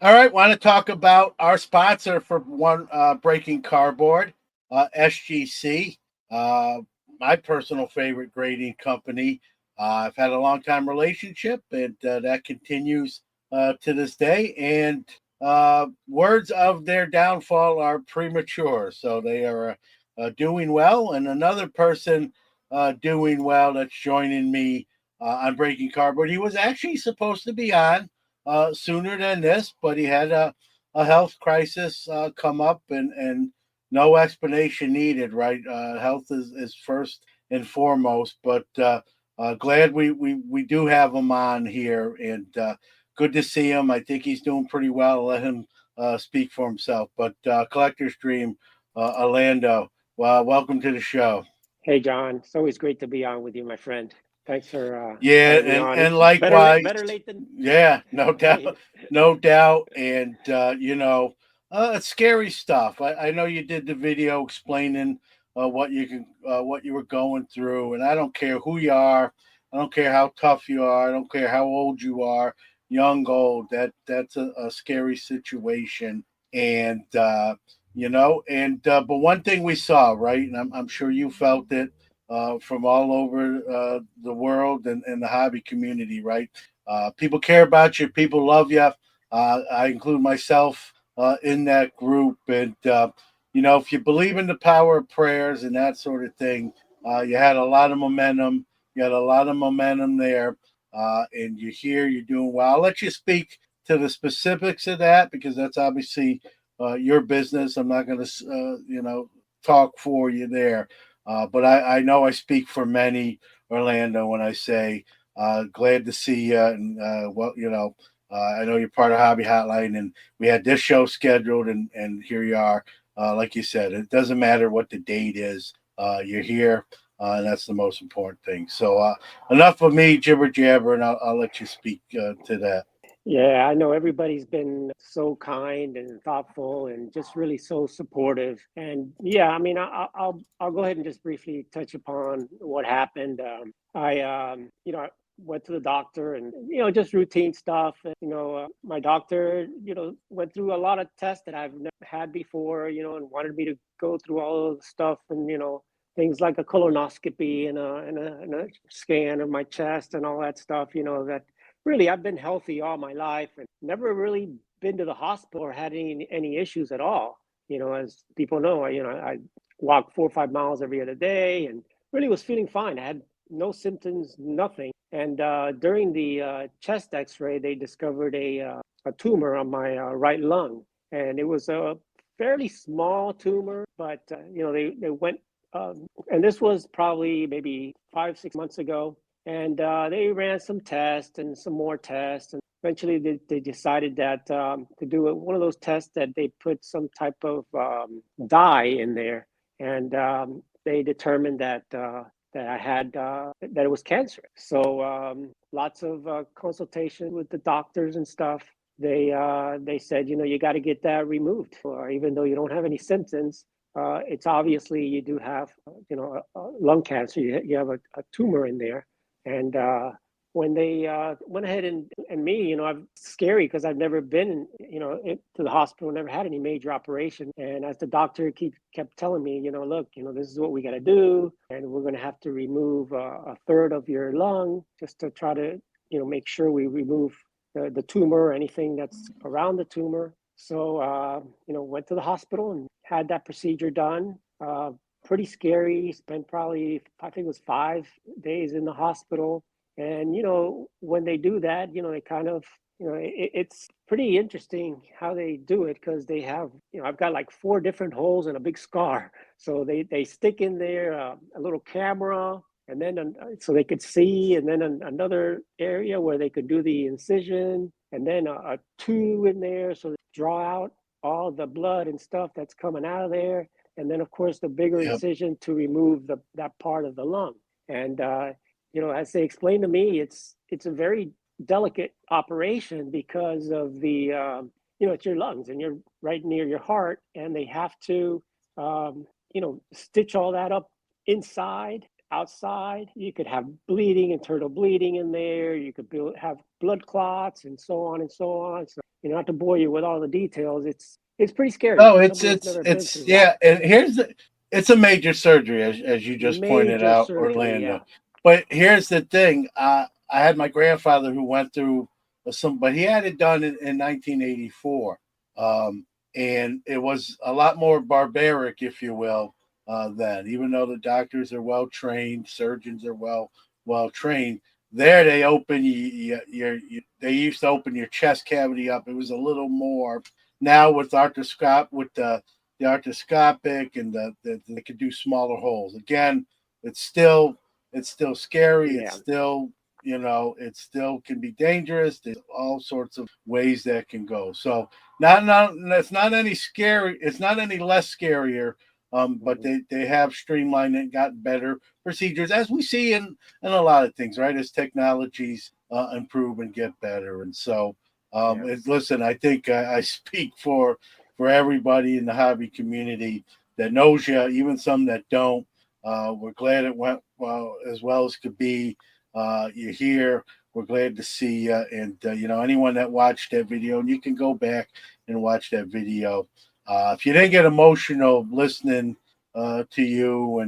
All right, want to talk about our sponsor for one breaking cardboard, SGC, uh, my personal favorite grading company. I've had a long time relationship, and that continues to this day. And words of their downfall are premature, so they are doing well. And another person doing well that's joining me on breaking cardboard. He was actually supposed to be on sooner than this, but he had a health crisis come up, and no explanation needed, right? Health is first and foremost, but glad we do have him on here, and good to see him. I think he's doing pretty well. I'll let him speak for himself. But Collector's Dream, Orlando, well, welcome to the show. Hey, John, it's always great to be on with you, my friend. Thanks for Yeah, having me on. and likewise, Better late than yeah, no doubt, late. no doubt, and it's scary stuff. I know you did the video explaining what you were going through, and I don't care who you are, I don't care how tough you are, I don't care how old you are, young, old. That's a scary situation, and but one thing we saw, right, and I'm sure you felt it from all over the world and the hobby community, right? People care about you, people love you. I include myself in that group. And, if you believe in the power of prayers and that sort of thing, you had a lot of momentum. You had a lot of momentum there. And you're here, you're doing well. I'll let you speak to the specifics of that because that's obviously your business. I'm not going to, talk for you there. But I know I speak for many, Orlando, when I say glad to see you. And, I know you're part of Hobby Hotline, and we had this show scheduled, and here you are. Like you said, it doesn't matter what the date is, you're here, and that's the most important thing. So, enough of me jibber jabber, and I'll let you speak to that. Yeah, I know everybody's been so kind and thoughtful and just really so supportive. And yeah, I mean, I'll go ahead and just briefly touch upon what happened. I went to the doctor and just routine stuff. And, my doctor went through a lot of tests that I've never had before. And wanted me to go through all of the stuff and things like a colonoscopy and a scan of my chest and all that stuff. That really, I've been healthy all my life and never really been to the hospital or had any issues at all. As people know, I walk 4 or 5 miles every other day and really was feeling fine. I had no symptoms, nothing. And during the chest X-ray, they discovered a tumor on my right lung, and it was a fairly small tumor, but they went. And this was probably maybe 5, 6 months ago, and they ran some tests and some more tests, and eventually they decided that to do one of those tests that they put some type of dye in there, and they determined that I had that it was cancer. So lots of consultation with the doctors and stuff. They said, you got to get that removed, or even though you don't have any symptoms. It's obviously you do have, lung cancer. You have a tumor in there, and when they went ahead and me, I'm scary because I've never been, to the hospital, never had any major operation. And as the doctor kept telling me, look, this is what we got to do, and we're going to have to remove a third of your lung just to try to, make sure we remove the tumor or anything that's around the tumor. So, went to the hospital and had that procedure done. Pretty scary. Spent probably, I think it was 5 days in the hospital. And, when they do that, they kind of, it's pretty interesting how they do it because they have, I've got like 4 different holes and a big scar. So they stick in there a little camera and then so they could see, and then another area where they could do the incision, and then a tube in there so they draw out all the blood and stuff that's coming out of there, and then of course the bigger Yep. incision to remove that part of the lung. And as they explained to me, it's a very delicate operation because of the it's your lungs and you're right near your heart, and they have to stitch all that up inside outside, you could have bleeding, internal bleeding in there. You could have blood clots and so on and so on. So, not to bore you with all the details, it's pretty scary No, for somebody who's never been it's through it. yeah, and it's a major surgery as you just pointed Major out, surgery, Orlando. yeah. But here's the thing: I had my grandfather who went through some, but he had it done in 1984, um, and it was a lot more barbaric, if you will, then. Even though the doctors are well trained, surgeons are well trained. There, they open they used to open your chest cavity up. It was a little more now with the arthroscopic and they could do smaller holes. Again, it's still it's still scary. It's Yeah. still it still can be dangerous. There's all sorts of ways that can go. So not it's not any scary. It's not any less scarier. But Mhm. they have streamlined and got better procedures as we see in a lot of things, right? As technologies improve and get better, and so Yeah. listen, I think I speak for everybody in the hobby community that knows you, even some that don't. We're glad it went well as could be. You're here. We're glad to see you. And, anyone that watched that video, and you can go back and watch that video. If you didn't get emotional listening to you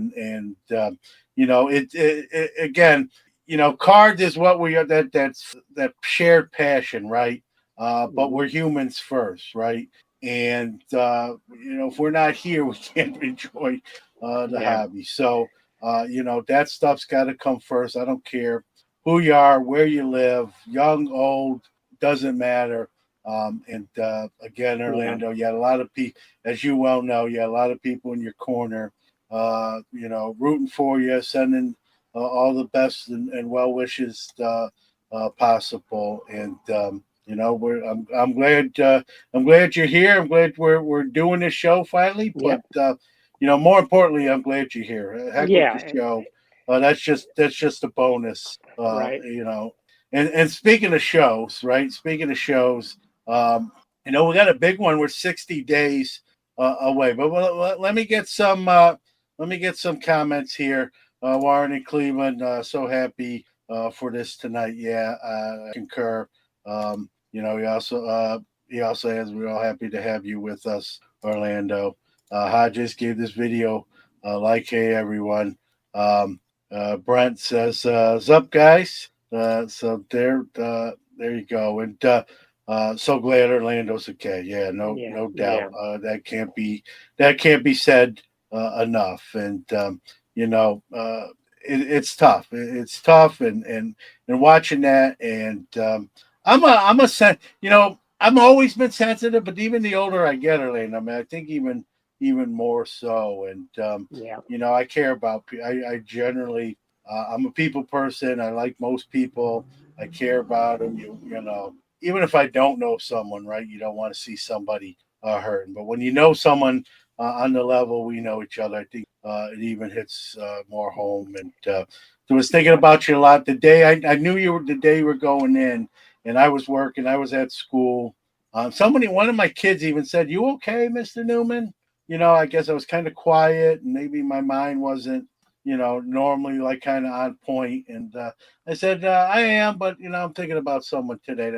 again, cards is what we are, that shared passion, right? But Hmm. we're humans first, right? And if we're not here, we can't enjoy the Yeah. hobby. So that stuff's got to come first. I don't care who you are, where you live, young, old, doesn't matter. And again, Yeah. Orlando, you had a lot of people, as you well know, you had a lot of people in your corner, rooting for you, sending all the best and well wishes possible. And I'm glad you're here. I'm glad we're doing this show finally. But Yep. more importantly, I'm glad you're here. Heck with Yeah. the show. That's just a bonus. Right. And speaking of shows, right? Speaking of shows, we got a big one. We're 60 days away. But let me get some. Let me get some comments here. Warren and Cleveland, so happy for this tonight. Yeah, I concur. He also has. We're all happy to have you with us, Orlando. Hodges gave this video like, hey everyone. Brent says, "Zup guys." So there you go. And so glad Orlando's okay. Yeah, Yeah. no doubt. Yeah. That can't be said enough. And it's tough. It's tough, and watching that, and I'm a I've always been sensitive, but even the older I get, Orlando, I mean, I think even more so. And Yeah. I care about. I generally, I'm a people person. I like most people. I care about them. Even if I don't know someone, right? You don't want to see somebody hurting. But when you know someone on the level we know each other, I think it even hits more home. And I was thinking Yeah. about you a lot. The day I knew you were the day you were going in, and I was working. I was at school. One of my kids even said, "You okay, Mister Newman?" I guess I was kind of quiet, and maybe my mind wasn't, normally like kind of on point. And I said, "I am, but I'm thinking about someone today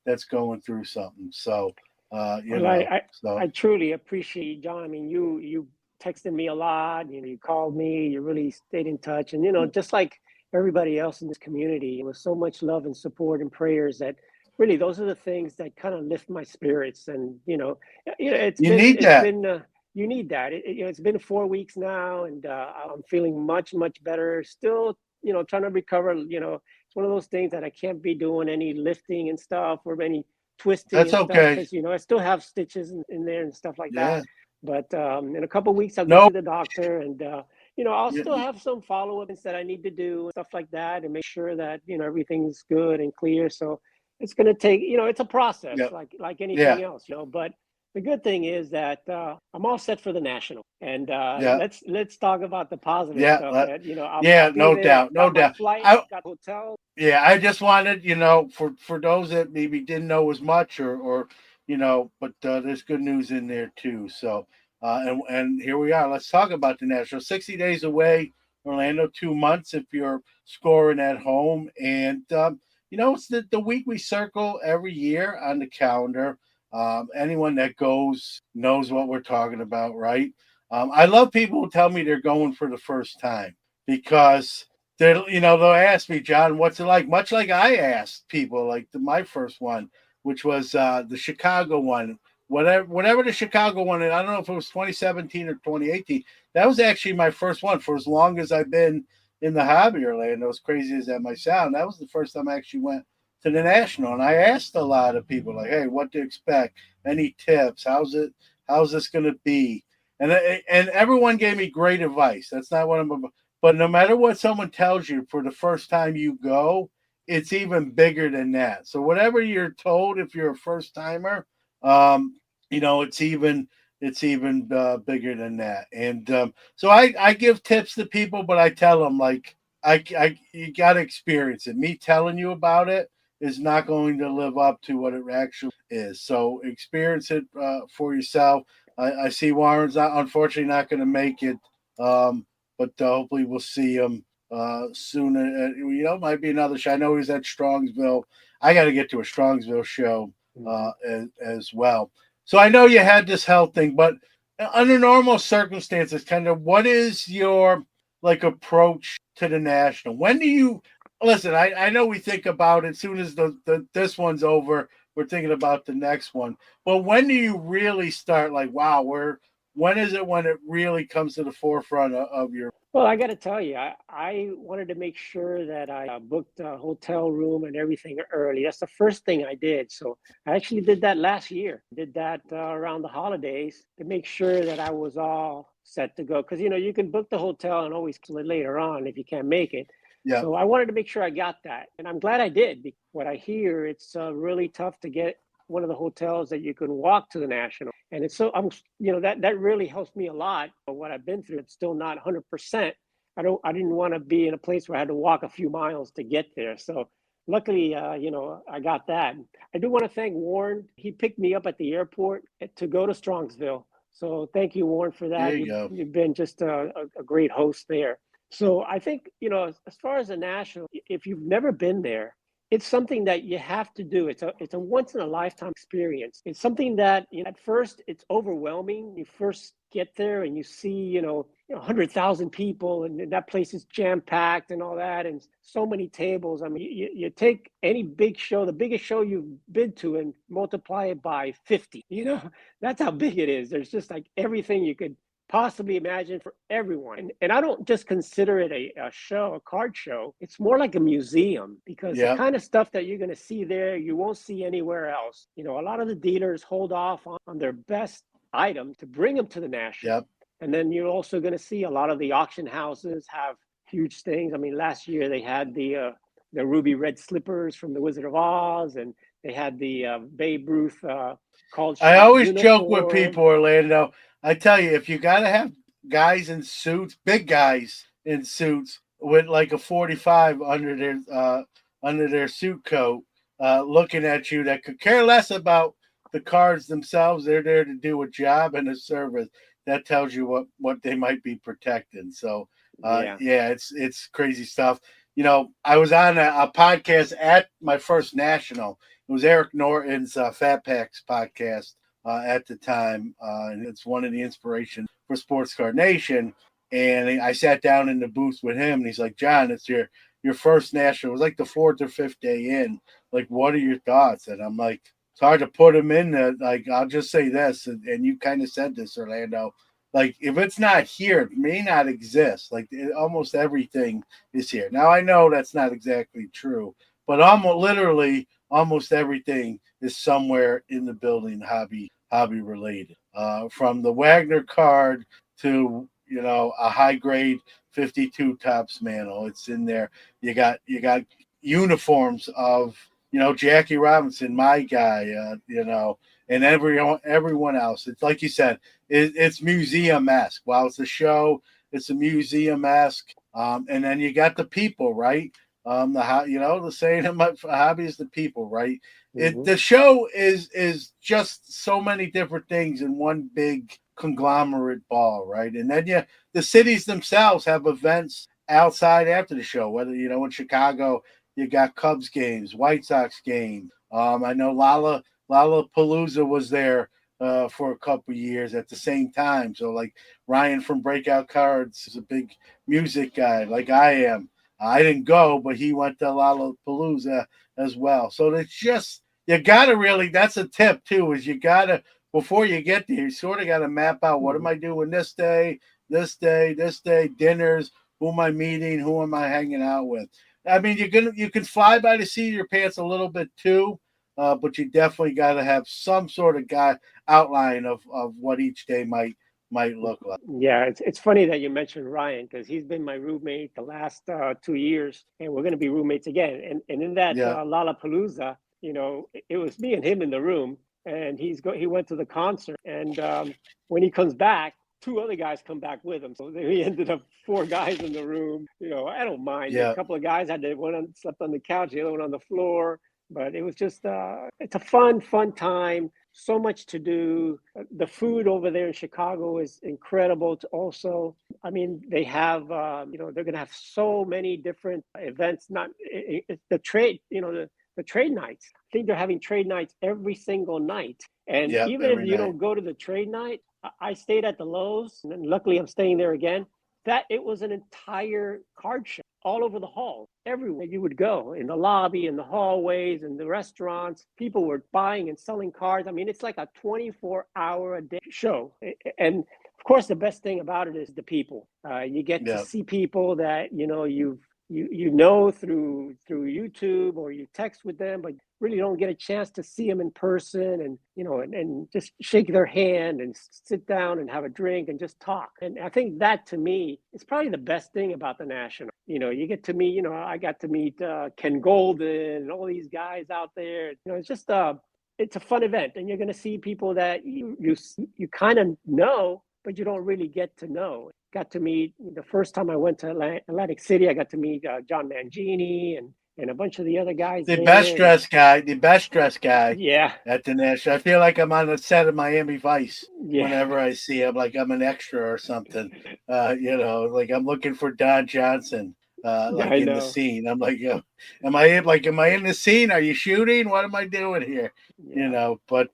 that's going through something." So, Well, I so truly appreciate you, John. I mean, you texted me a lot. You called me. You really stayed in touch, and just like everybody else in this community, it was so much love and support and prayers that really those are the things that kind of lift my spirits. And it's you been need it's that. been you need that. It's been 4 weeks now, and I'm feeling much better. Still, trying to recover. It's one of those things that I can't be doing any lifting and stuff or any twisting That's and stuff okay. because I still have stitches in there and stuff like that. Yeah. But in a couple of weeks, I'll go No. see the doctor, and I'll Yeah, still have some follow ups that I need to do and stuff like that, and make sure that everything's good and clear. So it's going to take it's a process yeah, like yeah, anything else, But the good thing is that I'm all set for the national, and yeah, let's talk about the positive yeah. stuff. That I'll Yeah, be no there, doubt, no got my doubt. flight, I got hotel. Yeah, I just wanted, for those that maybe didn't know as much, or but there's good news in there too. So, and here we are. Let's talk about the national. 60 days away, Orlando, 2 months if you're scoring at home. And, it's the week we circle every year on the calendar. Anyone that goes knows what we're talking about, right? I love people who tell me they're going for the first time because they'll ask me, John, what's it like? Much like I asked people, like my first one, which was the Chicago one, whatever the Chicago one. And I don't know if it was 2017 or 2018. That was actually my first one for as long as I've been in the hobby, Orlando. As crazy as that might sound, that was the first time I actually went to the national, and I asked a lot of people, like, "Hey, what to expect? Any tips? How's it? How's this going to be?" And everyone gave me great advice. That's not what I'm about. But no matter what someone tells you for the first time you go, it's even bigger than that. So whatever you're told, if you're a first timer, um, it's even bigger than that. And so I give tips to people, but I tell them like I you got to experience it. Me telling you about it is not going to live up to what it actually is. So experience it for yourself. I see Warren's unfortunately not going to make it, but hopefully we'll see him soon. Might be another show. I know he's at Strongsville. I got to get to a Strongsville show Mhm. as well. So I know you had this health thing, but under normal circumstances, kind of what is your like approach to the national? When do you listen? I know we think about it as soon as this one's over. We're thinking about the next one. But when do you really start? Like, wow, when is it when it really comes to the forefront of your? Well, I got to tell you, I wanted to make sure that I booked a hotel room and everything early. That's the first thing I did. So I actually did that last year. Did that around the holidays to make sure that I was all set to go. Because you can book the hotel and always cancel it later on if you can't make it. Yeah, So I wanted to make sure I got that, and I'm glad I did. Because what I hear, it's really tough to get one of the hotels that you can walk to the National, and it's so that really helps me a lot. But what I've been through, it's still not 100%. I didn't want to be in a place where I had to walk a few miles to get there. So luckily, I got that. I do want to thank Warren. He picked me up at the airport to go to Strongsville. So thank you, Warren, for there that. you go. You've been just a great host there. So I think, as far as the national, if you've never been there, it's something that you have to do. It's a once in a lifetime experience. It's something that, at first it's overwhelming. You first get there and you see, 100,000 people, and that place is jam packed and all that, and so many tables. I mean, you take any big show, the biggest show you've been to, and multiply it by 50. That's how big it is. There's just like everything you could possibly imagine for everyone. And I don't just consider it a show, a card show. It's more like a museum, because the Yep, kind of stuff that you're going to see there, you won't see anywhere else. A lot of the dealers hold off on their best items to bring them to the national. yep. And then you're also going to see a lot of the auction houses have huge things. I mean, last year they had the ruby red slippers from the Wizard of Oz, and they had the Babe Ruth called I shot always joke with uniform. people, Orlando. I tell you, if you got to have guys in suits, big guys in suits with like a 45 under their suit coat, looking at you, that could care less about the cards themselves. They're there to do a job and a service. That tells you what they might be protecting. So, Yeah. yeah, it's crazy stuff. I was on a podcast at my first national. It was Eric Norton's Fat Packs podcast at the time, and it's one of the inspirations for Sports Card Nation. And I sat down in the booth with him, and he's like, "John, it's your first national. It was like the fourth or fifth day in. Like, what are your thoughts?" And I'm like, it's hard to put him in there. Like, I'll just say this, and you kind of said this, Orlando. Like, if it's not here, it may not exist. Like, almost everything is here. Now, I know that's not exactly true, but almost literally almost everything is somewhere in the building hobby related. From the Wagner card to a high grade 52 tops mantle, it's in there. You got uniforms of Jackie Robinson, my guy, and everyone else. It's like you said, it's museum-esque. While it's a show, it's a museum-esque. And then you got the people, right? The saying in my hobby is the people, right? Hmm. The show is just so many different things in one big conglomerate ball, right? And then the cities themselves have events outside after the show. Whether in Chicago, you got Cubs games, White Sox games. I know Lollapalooza was there for a couple years at the same time. So like Ryan from Breakout Cards is a big music guy, like I am. I didn't go, but he went to Lollapalooza as well. So it's just you gotta really. That's a tip too. Is you gotta before you get there, you sort of gotta map out what am Mhm. I doing this day, this day, this day, dinners. Who am I meeting? Who am I hanging out with? I mean, you can fly by the seat of your pants a little bit too, but you definitely got to have some sort of outline of what each day might look like. Yeah, it's funny that you mentioned Ryan because he's been my roommate the last 2 years, and we're going to be roommates again. And in that Yeah, Lollapalooza, it was me and him in the room, and he went to the concert, and when he comes back, two other guys come back with him, so we ended up four guys in the room. I don't mind. A yeah. couple of guys had to one slept on the couch, the other one on the floor, but it was just it's a fun time, so much to do. The food over there in Chicago is incredible to also. I mean, they have they're going to have so many different events. Not the trade, the trade nights. I think they're having trade nights every single night. And Yep, even if every you night. don't go to the trade night, I stayed at the Lowe's, and luckily I'm staying there again. That it was an entire card show all over the hall, everywhere you would go, in the lobby, in the hallways, in the restaurants. People were buying and selling cards. I mean, it's like a 24-hour a day show. And of course, the best thing about it is the people. You get to Yeah. see people that you know through YouTube, or you text with them, but really don't get a chance to see them in person, and and just shake their hand and sit down and have a drink and just talk. And I think that, to me, is probably the best thing about the National. You get to meet. I got to meet Ken Golden and all these guys out there. It's just it's a fun event, and you're going to see people that you kind of know, but you don't really get to know. Got to meet, the first time I went to Atlantic City, I got to meet John Mangini and a bunch of the other guys there. And The best dressed guy yeah, at the National. I feel like I'm on the set of Miami Vice yeah, whenever I see him, like I'm an extra or something. Like I'm looking for Don Johnson, like I in the know. scene. I'm like, am I in the scene? Are you shooting? What am I doing here? Yeah. But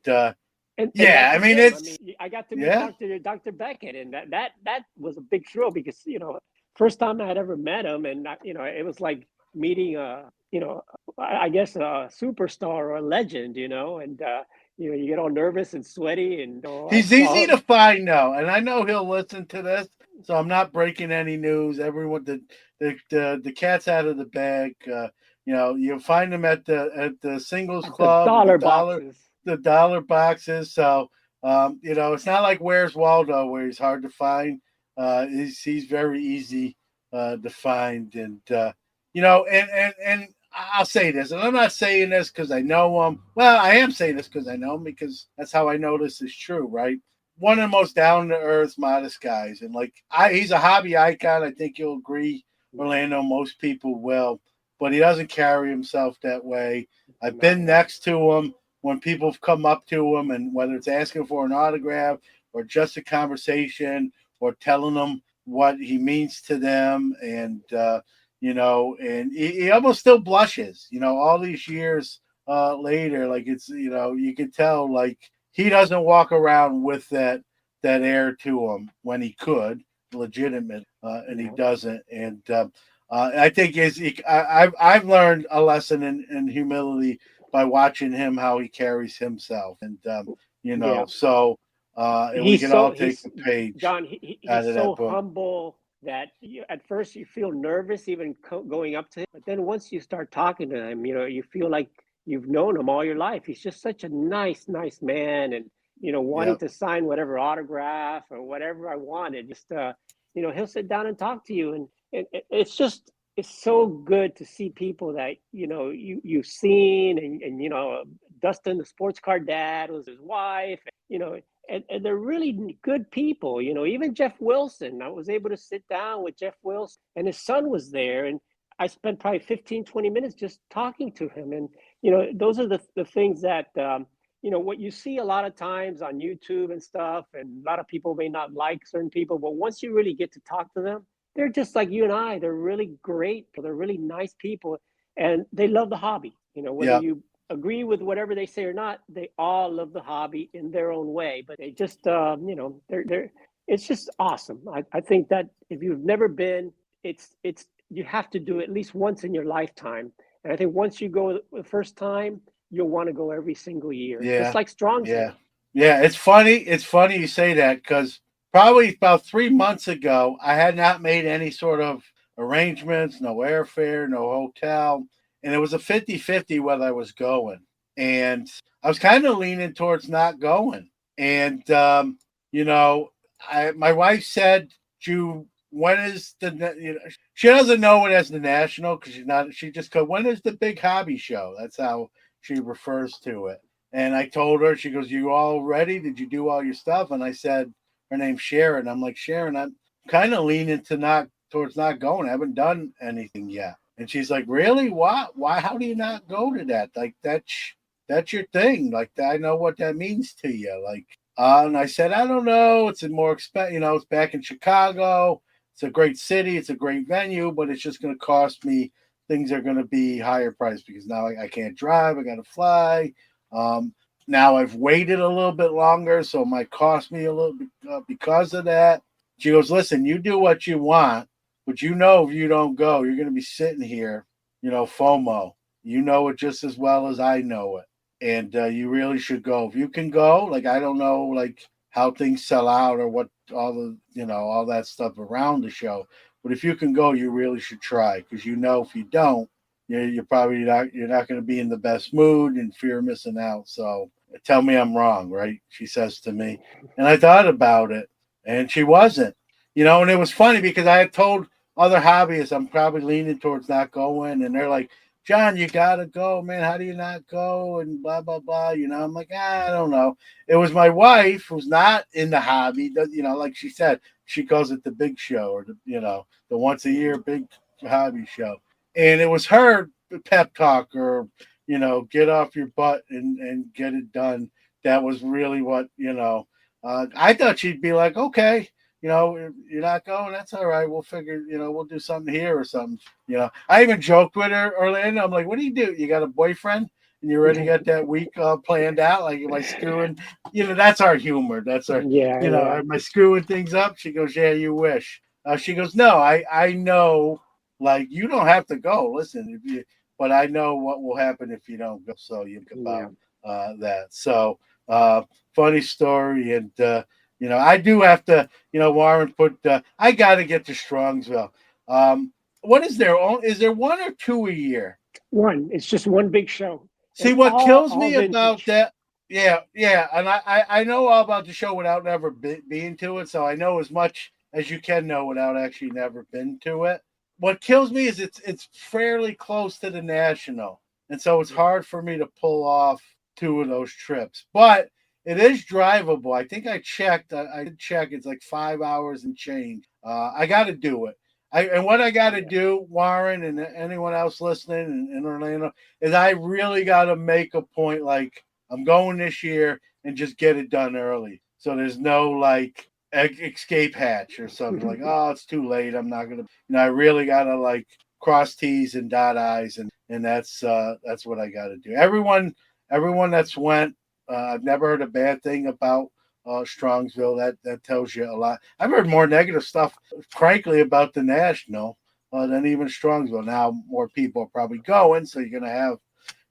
And yeah, that's I the mean same. I it's mean, I got to meet yeah. Dr. Beckett, and that was a big thrill because first time I had ever met him, and it was like meeting I guess a superstar or a legend, and you get all nervous and sweaty, and I He's saw easy to him. find now, and I know he'll listen to this, so I'm not breaking any news. Everyone, the cat's out of the bag. You'll find him at the singles At the club, dollar boxes. the dollar boxes. So it's not like Where's Waldo where he's hard to find. He's very easy to find, and and I'll say this, and I'm not saying this because I know him. Well, I am saying this because I know him because that's how I know this is true, right? One of the most down to earth, modest guys, and he's a hobby icon. I think you'll agree, Orlando. Most people will, but he doesn't carry himself that way. I've Not been at all. next to him when people have come up to him, and whether it's asking for an autograph or just a conversation or telling them what he means to them, and and he almost still blushes, all these years later. Like you can tell, like he doesn't walk around with that air to him when he could, legitimate, and he No, doesn't. And I think I've learned a lesson in humility by watching him how he carries himself, and yeah. and we He's can so all take he's a page John. out He's of so that book. humble that at first you feel nervous even going up to him, but then once you start talking to him, you feel like you've known him all your life. He's just such a nice man, and wanting Yep. to sign whatever autograph or whatever I wanted. Just he'll sit down and talk to you, and it's just it's so good to see people that you've seen, and Dustin, the sports car dad, was his wife. And they're really good people. Even Jeff Wilson, I was able to sit down with Jeff Wilson, and his son was there, and I spent probably 15, 20 minutes just talking to him. And those are the things that what you see a lot of times on YouTube and stuff, and a lot of people may not like certain people, but once you really get to talk to them, they're just like you and I. They're really great. They're really nice people, and they love the hobby. Whether Yeah. you agree with whatever they say or not, they all love the hobby in their own way. But they just, they're. It's just awesome. I think that if you've never been, it's you have to do it at least once in your lifetime. And I think once you go the first time, you'll want to go every single year, just Yeah. like Yeah. Strongsville. Yeah. It's funny. It's funny you say that because probably about 3 months ago, I had not made any sort of arrangements, no airfare, no hotel. And it was a 50-50 whether I was going. And I was kind of leaning towards not going. And, you know, my wife said, "You, when is the, she doesn't know it as the national because she's not, she just goes, when is the big hobby show?" That's how she refers to it. And I told her, she goes, "You all ready? Did you do all your stuff?" And I said, her name's Sharon. I'm like, "Sharon, I'm kind of leaning to not towards not going. I haven't done anything yet." And she's like, "Really? What? Why? How do you not go to that? Like that's your thing. Like I know what that means to you. Like." And I said, "I don't know. It's a more expensive. It's back in Chicago. It's a great city. It's a great venue, but it's just going to cost me. Things are going to be higher price because now I can't drive. I got to fly. Um, Now I've waited a little bit longer, so it might cost me a little bit because of that." She goes, "Listen, you do what you want, but if you don't go, you're going to be sitting here, FOMO. You know it just as well as I know it, and you really should go. If you can go, like I don't know, like how things sell out or what all that stuff around the show, but if you can go, you really should try because if you don't, you're probably not going to be in the best mood and fear of missing out. So tell me I'm wrong, right?" She says to me, and I thought about it, and she wasn't. And it was funny because I had told other hobbyists I'm probably leaning towards not going, and they're like, "John, you gotta go, man. How do you not go?" And blah blah blah. I'm like, I don't know. It was my wife who's not in the hobby. Like she said, she calls it the big show or the once a year big hobby show, and it was her pep talk or get off your butt and get it done. That was really what I thought she'd be like, "Okay, you're not going, that's all right, we'll figure, we'll do something here or something." I even joked with her, Orlando. I'm like, "What do? You got a boyfriend and you already got that week planned out? Like, am I screwing?" That's our humor. That's our, Yeah, yeah, am I screwing things up? She goes, "Yeah, you wish." She goes, "No, I know, like, you don't have to go. Listen, but I know what will happen if you don't go." So you think yeah. about that. So funny story, and I do have to. Warren put. I got to get to Strongsville. Um, what is there? Is there one or two a year? One. It's just one big show, See, and what all kills all me about vintage. that. Yeah, yeah, and I know all about the show without never being to it, so I know as much as you can know without actually never been to it. What kills me is it's fairly close to the national, and so it's hard for me to pull off two of those trips. But it is drivable. I think I checked. I did check. It's like 5 hours and change. I got to do it. And what I got to Yeah. do, Warren, and anyone else listening in Orlando, is I really got to make a point. Like, I'm going this year and just get it done early, so there's no like escape hatch or something like, "Oh, it's too late. I'm not gonna." I really gotta like cross T's and dot I's, and that's what I got to do. Everyone that's went, I've never heard a bad thing about Strongsville. That tells you a lot. I've heard more negative stuff, frankly, about the national than even Strongsville. Now more people are probably going, so you're gonna have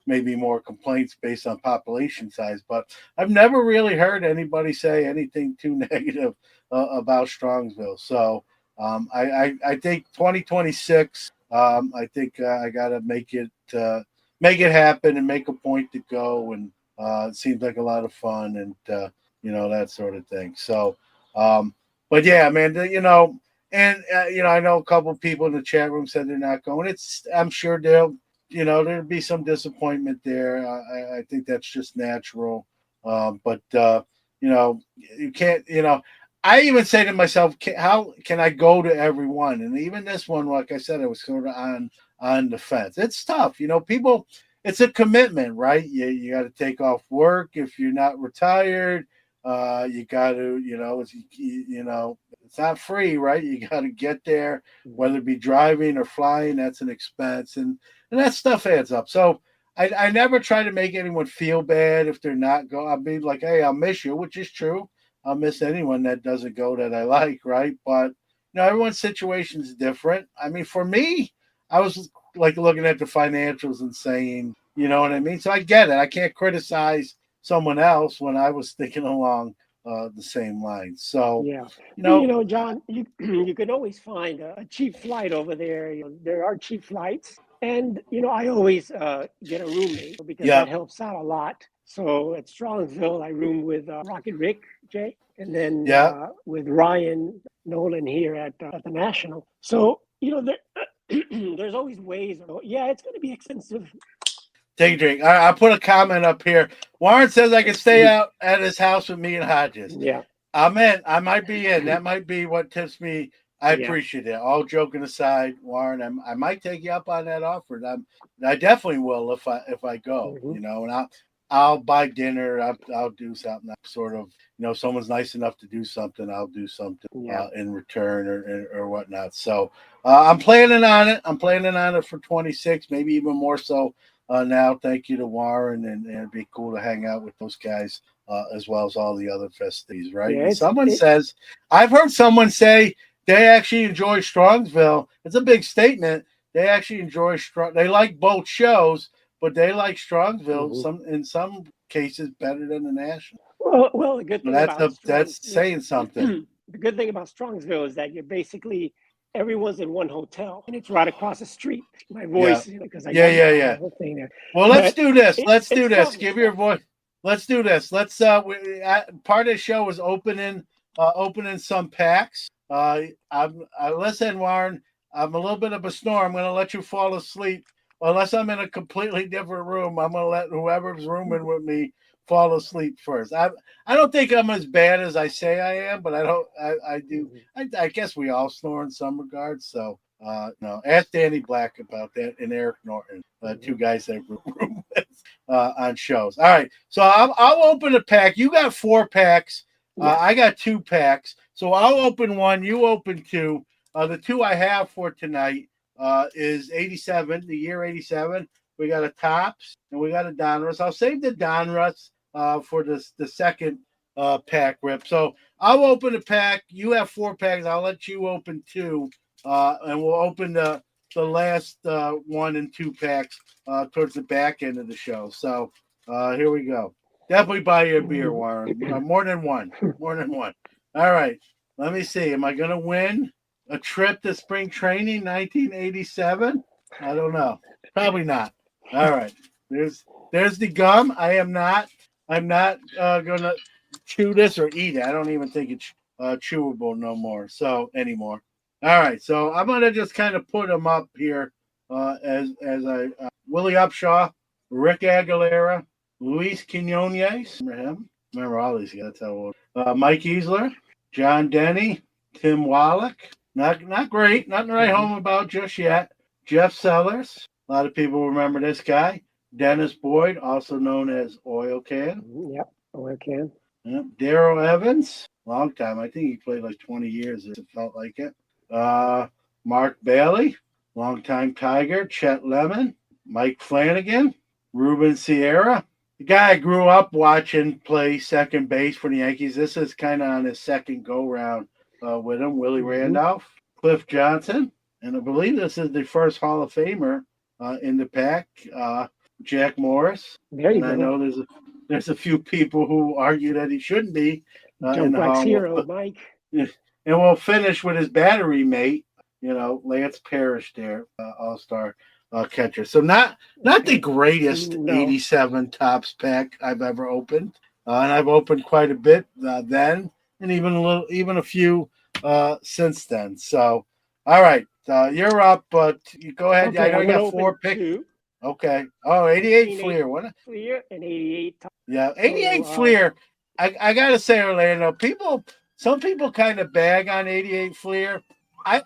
maybe more complaints based on population size. But I've never really heard anybody say anything too negative about Strongsville. So I think 2026. I think I got to make it happen and make a point to go. And it seems like a lot of fun and that sort of thing. So, but yeah, man, and I know a couple of people in the chat room said they're not going. I'm sure there'd be some disappointment there. I think that's just natural. But you can't. I even say to myself, how can I go to everyone? And even this one, like I said, I was sort of on the fence. It's tough. People. It's a commitment, right? You got to take off work if you're not retired. You got to, it's It's not free, right? You got to get there, Mhm. whether it be driving or flying. That's an expense, and that stuff adds up. So I never try to make anyone feel bad if they're not going. I'll be like, hey, I'll miss you, which is true. I'll miss anyone that doesn't go that I like, right? But everyone's situation is different. I mean, for me, I was like looking at the financials and saying, you know what I mean? So I get it. I can't criticize someone else when I was thinking along the same lines. So, Yeah. you Well, know, John, you you can always find a cheap flight over there. There are cheap flights, and I always get a roommate because yeah, that helps out a lot. So at Strongsville, I room with Rocket Rick Jay, and then yeah. with Ryan Nolan here at the National. So there's always ways. Yeah, it's going to be expensive. Take a drink. I put a comment up here. Warren says I can stay out at his house with me and Hodges. Yeah, I'm in. I might be in. That might be what tips me. I yeah. appreciate it. All joking aside, Warren, I might take you up on that offer. I definitely will if I go. Hmm. And I'll buy dinner. I'll do something. Sort of. If someone's nice enough to do something, I'll do something Yeah. in return or whatnot. So I'm planning on it. I'm planning on it for 26, maybe even more so. Now, thank you to Warren, and it'd be cool to hang out with those guys as well as all the other festivities, right? Yeah, And I've heard someone say they actually enjoy Strongsville. It's a big statement. They actually enjoy They like both shows, but they like Strongsville mhm. in some cases better than the National. Well, the good And thing about that's saying something. The good thing about Strongsville is that you're basically everyone's in one hotel and it's right across the street. My Yeah, voice, because I yeah, got yeah, my yeah. whole thing there. Well, let's But do this. Let's do it's this. fun. It's Give your fun. voice. Let's do this. Part of the show is opening some packs. Listen, Warren. I'm a little bit of a snore. I'm going to let you fall asleep. Unless I'm in a completely different room, I'm going to let whoever's rooming with me fall asleep first. I don't think I'm as bad as I say I am, but I don't. I do. Mhm. I guess we all snore in some regards. So no, ask Danny Black about that and Eric Norton, two Mhm. guys that room with on shows. All right, so I'll open a pack. You got 4 packs. Yeah. I got 2 packs. So I'll open one. You open two. The two I have for tonight is 87, the year 87. We got a Tops and we got a Donruss. I'll save the Donruss for the second pack rip. So I'll open a pack. You have 4 packs. I'll let you open two, and we'll open the last 1 and 2 packs towards the back end of the show. So here we go. Definitely buy you a beer, Warren. More than one. More than one. All right. Let me see. Am I going to win a trip to spring training 1987? I don't know. Probably not. All right. There's the gum. I'm not gonna chew this or eat it. I don't even think it's chewable no more. So anymore. All right. So I'm gonna just kind of put them up here as I Willie Upshaw, Rick Aguilera, Luis Quinones. Remember him? Remember all these guys. That's how old. Mike Easler, John Denny, Tim Wallach. Not great. Nothing to write Mhm. home about just yet. Jeff Sellers. A lot of people remember this guy. Dennis Boyd, also known as Oil Can. Yep. Oh, I can. Yep. Darrell Evans, long time. I think he played like 20 years. It felt like it. Uh, Mark Bailey, longtime Tiger. Chet Lemon, Mike Flanagan, Ruben Sierra. The guy I grew up watching play second base for the Yankees. This is kind of on his second go round with him. Willie Hmm. Randolph, Cliff Johnson, and I believe this is the first Hall of Famer in the pack. Jack Morris, There you and I go. know there's a few people who argue that he shouldn't be Joe in the Black's Hall hero, of. Mike. And we'll finish with his battery mate, Lance Parrish there, All Star catcher. So not the Okay. greatest No. 87 tops pack I've ever opened, and I've opened quite a bit then, and even a few since then. So, all right, you're up, but you go ahead. I Okay, know I'm you gonna got open 4 picks. two. Okay. Oh, 88 1980 Fleer. What? Fleer and 88 top. Yeah, So 88 Fleer. I gotta say, Orlando, some people kind of bag on 88 Fleer. I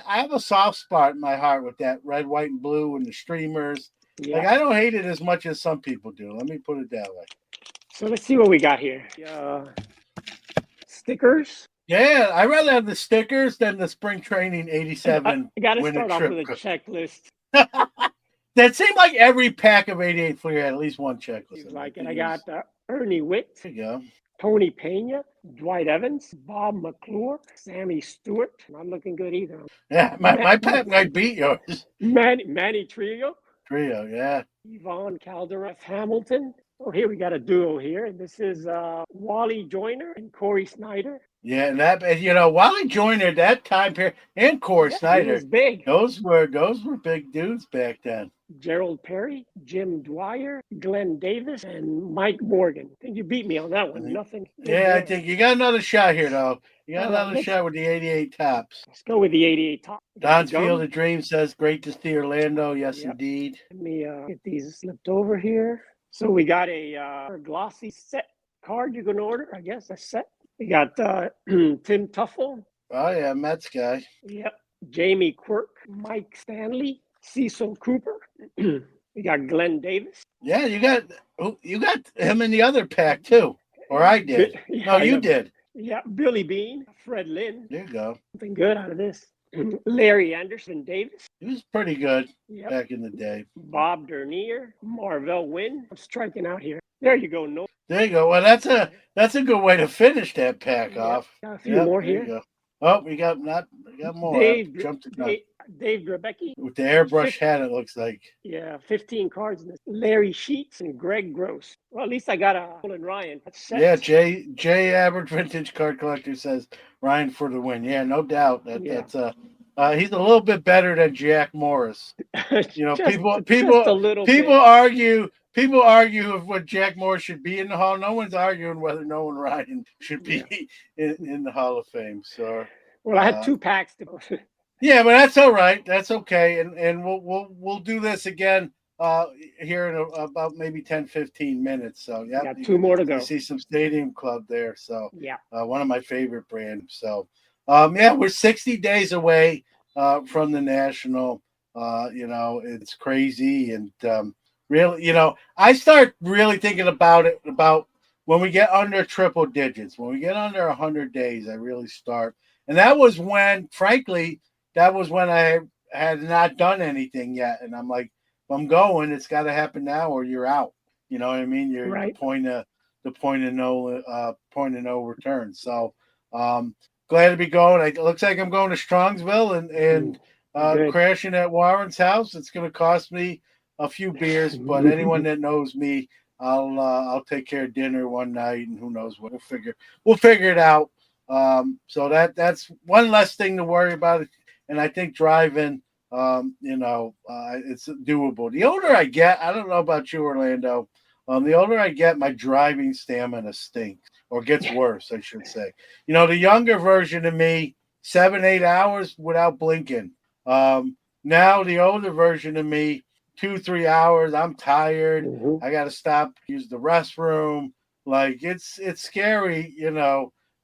have a soft spot in my heart with that red, white, and blue and the streamers. Like yeah. I don't hate it as much as some people do. Let me put it that way. So let's see what we got here. Stickers. Yeah, I'd rather have the stickers than the spring training '87 I got to winter start off trip. with a checklist. That seemed like every pack of '88 Fleer had at least one checklist. Seems And I like it. think I it was. got Ernie Witt, There you go. Tony Pena, Dwight Evans, Bob McClure, Sammy Stewart. Not looking good either. Yeah, my pack might beat yours. Manny Trio, Trio, yeah. Yvonne Caldera, Hamilton. Oh, here we got a duo here. This is Wally Joyner and Corey Snyder. Yeah, and that Wally Joyner that time period and Corey Yeah, he Snyder, was big. those were big dudes back then. Gerald Perry, Jim Dwyer, Glenn Davis, and Mike Morgan. I think you beat me on that one. Nothing good Yeah, I there. think you got another shot here though. You got All right, another shot with the '88 tops. let's go with the 88 top. We got the Don's Field gum. of Dreams says, "Great to see Orlando." Yes, Yep. indeed. Let me get these slipped over here. So we got a glossy set card you can order, I guess, a set. We got Tim Tuffle. Oh yeah, Mets guy. Yep. Jamie Quirk, Mike Stanley, Cecil Cooper. We got Glenn Davis. Yeah, you got him in the other pack too, or I did. Yeah, No, you did. Yeah, Billy Bean, Fred Lynn. There you go. Something good out of this. Larry Anderson Davis. He was pretty good Yep. back in the day. Bob Dernier, Marvell Wynn. I'm striking out here. There you go. No. There you go. Well, that's a good way to finish that pack Yep. off. Got a few more there you here. go. Oh, we got more. Dave, Jumped the gun. Dave Drebecki. With the airbrush hat, it looks like. Yeah, 15 cards in this. Larry Sheets and Greg Gross. Well, at least I got a Colin Ryan. Yeah, Jay Average Vintage Card Collector says Ryan for the win. Yeah, no doubt. That's he's a little bit better than Jack Morris. You know, people argue of what Jack Morris should be in the Hall. No one's arguing whether Nolan Ryan should be in the Hall of Fame. So, well, I had 2 packs to. Yeah, but that's all right. That's okay, and we'll do this again here in about maybe 10-15 minutes. So yeah, got 2 more to go. You see some Stadium Club there. So yeah, one of my favorite brands. So yeah, we're 60 days away from the National. It's crazy, and really, I start really thinking about when we get under triple digits, when we get under 100 days, I really start. And that was when, frankly, I had not done anything yet. And I'm like, if I'm going, it's got to happen now or you're out. You know what I mean? You're right. the point of no return. So glad to be going. It looks like I'm going to Strongsville and crashing at Warren's house. It's going to cost me a few beers, but anyone that knows me, I'll take care of dinner one night, and who knows what we'll figure it out. So that's one less thing to worry about. And I think driving, it's doable. The older I get, I don't know about you, Orlando. The older I get, my driving stamina stinks or gets worse, I should say. The younger version of me, 7-8 hours without blinking. Now the older version of me, 2-3 hours, I'm tired. Mm-hmm. I got to stop, use the restroom. Like it's scary,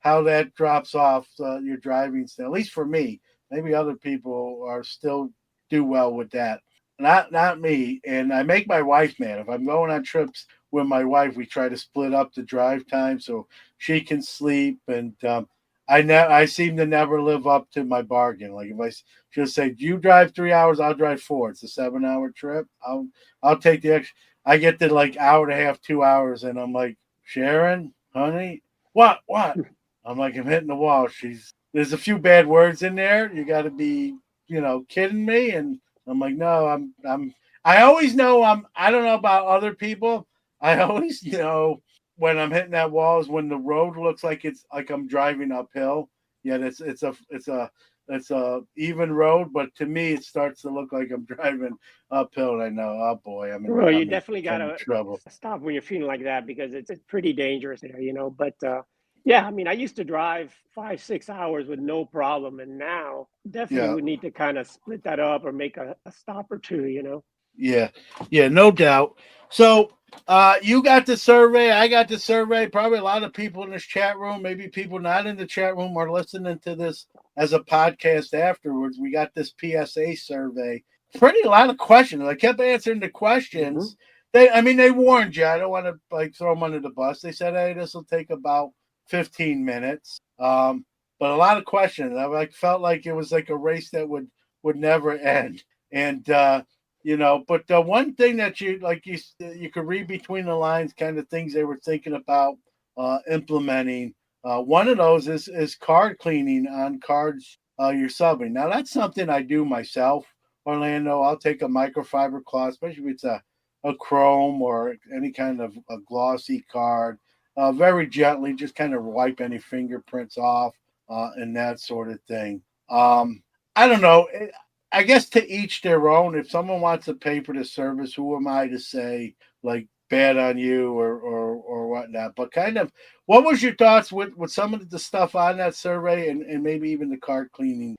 how that drops off your driving style. At least for me. Maybe other people are still do well with that. Not me. And I make my wife mad. If I'm going on trips with my wife, we try to split up the drive time so she can sleep. And I seem to never live up to my bargain. Like if she'll say, "Do you drive 3 hours? I'll drive 4. It's a 7-hour trip. I'll take the extra." I get to like hour and a half, 2 hours, and I'm like, "Sharon, honey, what?" I'm like, I'm hitting the wall. There's a few bad words in there. You got to be, kidding me. And I'm like, no, I always know I don't know about other people. I always know when I'm hitting that wall is when the road looks like it's like I'm driving uphill. Yet it's a even road, but to me it starts to look like I'm driving uphill. And I know, oh boy, you definitely got to trouble. Stop when you're feeling like that because it's pretty dangerous there, But yeah, I used to drive 5-6 hours with no problem, and now definitely would need to kind of split that up or make a stop or two, Yeah, no doubt. So you got the survey, I got the survey. Probably a lot of people in this chat room, maybe people not in the chat room, are listening to this as a podcast afterwards. We got this PSA survey. A lot of questions. I kept answering the questions. Mm-hmm. They warned you. I don't want to throw them under the bus. They said, hey, this will take about 15 minutes. but a lot of questions. I like felt like it was like a race that would never end. And but the one thing that you could read between the lines, kind of things they were thinking about implementing. One of those is card cleaning on cards you're subbing. Now that's something I do myself, Orlando. I'll take a microfiber cloth, especially if it's a chrome or any kind of a glossy card, very gently, just kind of wipe any fingerprints off and that sort of thing. I don't know. I guess to each their own. If someone wants to pay for the service, who am I to say like bad on you or whatnot? But kind of, what was your thoughts with some of the stuff on that survey and maybe even the card cleaning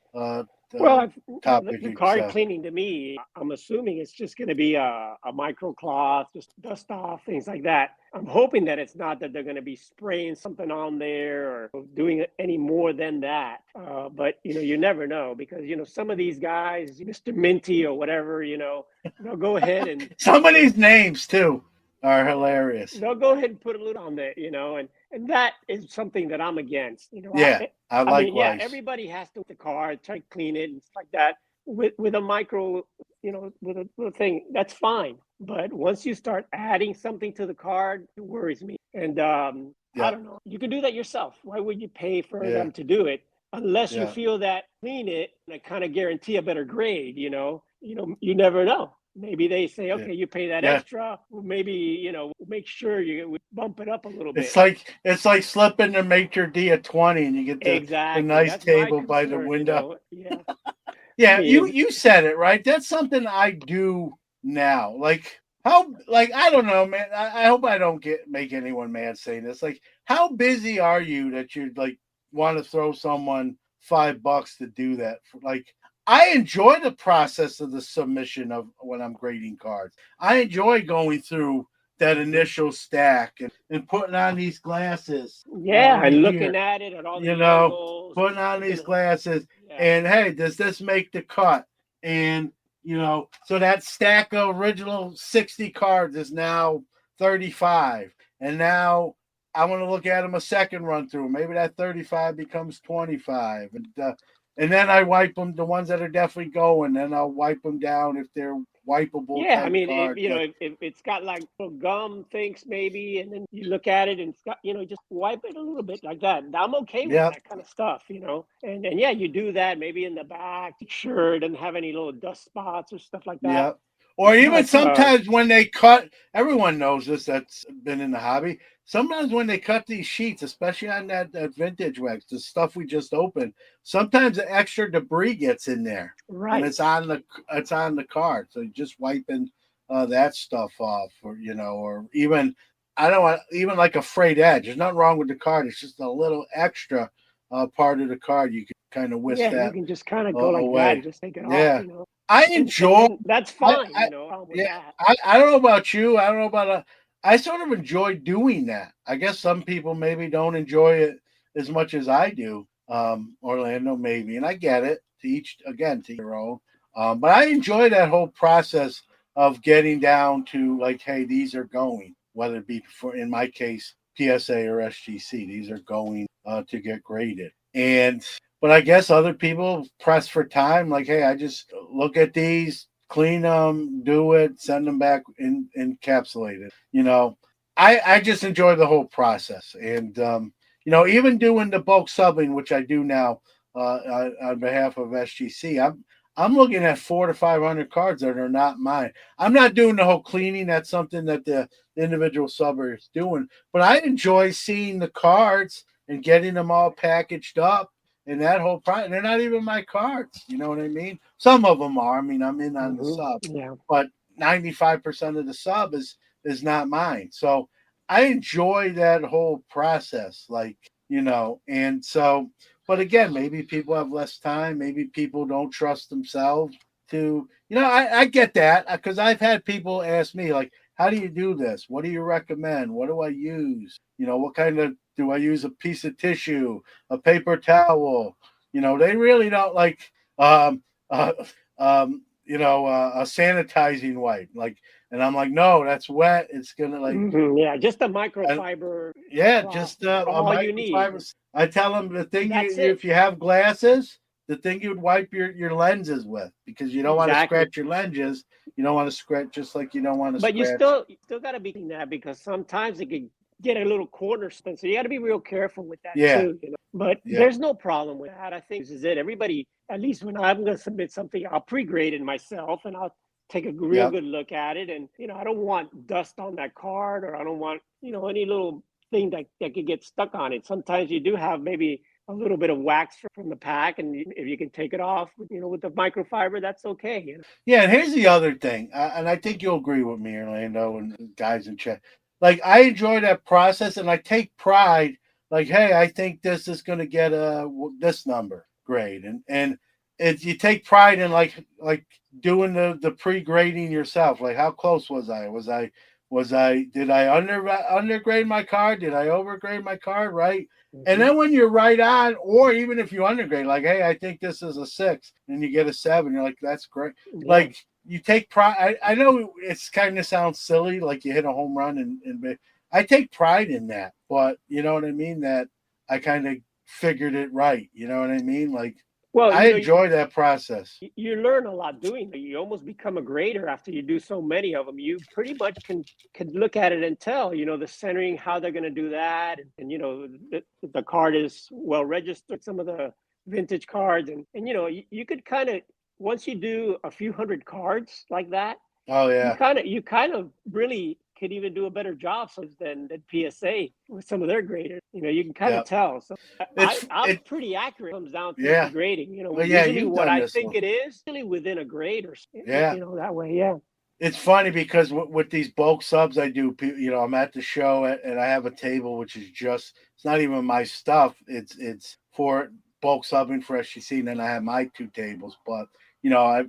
Well, topic the you card said? cleaning to me, I'm assuming it's just going to be a micro cloth, just dust off, things like that. I'm hoping that it's not that they're going to be spraying something on there or doing any more than that. But you never know because some of these guys, Mr. Minty or whatever, they'll go ahead Some of and these names too are hilarious. they'll go ahead and put a little on there, and that is something that I'm against. Yeah, I I mean, yeah, likewise. everybody has to the car, try to clean it and stuff like that. With a micro, with a little thing, that's fine. But once you start adding something to the card, it worries me. And I Yeah, don't know. You can do that yourself. Why would you pay for yeah, them to do it unless you yeah, feel that clean it and kind of guarantee a better grade? You never know. Maybe they say, yeah, okay, you pay that yeah. extra. Well, maybe make sure you bump it up a little It's bit. like it's like slipping the maitre d at 20 and you get the Exactly. nice That's my table by the concern. window. Yeah. I Yeah, mean, you said it right. That's something I do now. Like how like I don't know, man. I hope I don't get make anyone mad saying this. Like how busy are you that you like want to throw someone $5 to do that? Like I enjoy the process of the submission of when I'm grading cards. I enjoy going through that mhm. initial stack and putting on these glasses Yeah, right and looking here, at it at all the you know, logos putting and on looking these at, glasses yeah. and hey, does this make the cut? And so that stack of original 60 cards is now 35. And now I want to look at them a second run through. Maybe that 35 becomes 25. And then I wipe them, the ones that are definitely going, then I'll wipe them down if they're wipeable Yeah, I type mean, cards. Like, if it's got like little gum things maybe, and then you look at it and it's got, just wipe it a little bit like that. I'm okay with yeah, that kind of stuff. And yeah, you do that maybe in the back, sure, it doesn't have any little dust spots or stuff like that. yeah. Or even But sometimes when they cut, everyone knows this that's been in the hobby. Sometimes when they cut these sheets, especially on that vintage wax, the stuff we just opened, sometimes the extra debris gets in there and right. it's on the card. So just wiping that stuff off, or even I don't want even like a frayed edge. There's nothing wrong with the card. It's just a little extra part of the card. You can kind of whisk Yeah, you that can just kind of go like that away. and just take it Yeah, off. I And enjoy. then that's I, fine, I with yeah. that. I don't know about you. I don't know about. I sort of enjoy doing that. I guess some people maybe don't enjoy it as much as I do. Orlando maybe, and I get it. To each again to your own. But I enjoy that whole process of getting down to like, hey, these are going. Whether it be for in my case PSA or SGC, these are going to get graded. But I guess other people press for time. Like, hey, I just look at these, clean them, do it, send them back in encapsulated. I just enjoy the whole process, and even doing the bulk subbing, which I do now on behalf of SGC. I'm looking at 400 to 500 cards that are not mine. I'm not doing the whole cleaning. That's something that the individual subber is doing. But I enjoy seeing the cards and getting them all packaged up and that whole process. They're not even my cards. You know what I mean? Some of them are. I mean, I'm in on the sub, Yeah. but 95% of the sub is not mine. So I enjoy that whole process, and so. But again, maybe people have less time. Maybe people don't trust themselves to. I get that because I've had people ask me like, "How do you do this? What do you recommend? What do I use? What kind of do I use? A piece of tissue, a paper towel? They really don't like um, uh, a sanitizing wipe, like, and I'm like, no, that's wet. It's gonna like, Yeah, just a I, microfiber yeah, cloth. just That's a all you need. microfiber. I tell them the thing That's if it. you have glasses, the thing you'd wipe your lenses with, because you don't want to Exactly. scratch your lenses. You don't want to scratch, just like you don't want to But you scratch. still got to be clean that, because sometimes it could get a little corner spin. So you got to be real careful with that Yeah, too. But yeah, there's no problem with that. I think this is it. Everybody, at least when I'm going to submit something, I'll pre-grade it myself, and I'll take a real yeah. good look at it. And I don't want dust on that card, or I don't want any little thing that could get stuck on it. Sometimes you do have maybe a little bit of wax from the pack, and if you can take it off, with the microfiber, that's okay. Yeah, and here's the other thing, and I think you'll agree with me, Orlando, and guys in chat. Like, I enjoy that process, and I take pride. Like, hey, I think this is going to get this number grade, and you take pride in like doing the pre grading yourself. Like, how close was I? Did I undergrade my card? Did I overgrade my card? Right. And Mhm. then when you're right on, or even if you undergrade, like, hey, I think this is a 6, and you get a 7, you're like, that's great. Yeah. Like, you take pride. I know it's kind of sounds silly, like you hit a home run, and I take pride in that. But you know what I mean? That I kind of figured it right. You know what I mean? Like, Well, I enjoy that process. you learn a lot doing it. You almost become a grader after you do so many of them. You pretty much can look at it and tell, the centering, how they're going to do that, and the card is well registered. Some of the vintage cards, and you could kind of, once you do a few hundred cards like that, Oh yeah, you kind of really could even do a better job than PSA with some of their graders. You can kind yeah. of tell. So It's I'm it. pretty accurate. Comes down to Yeah. grading. Well, yeah. Usually You've what done I this think one. it is really within a grade, or Yeah. that way. Yeah. It's funny because with these bulk subs I do, I'm at the show, and I have a table which is just, it's not even my stuff. It's for bulk subbing for SGC, and then I have my 2 tables. But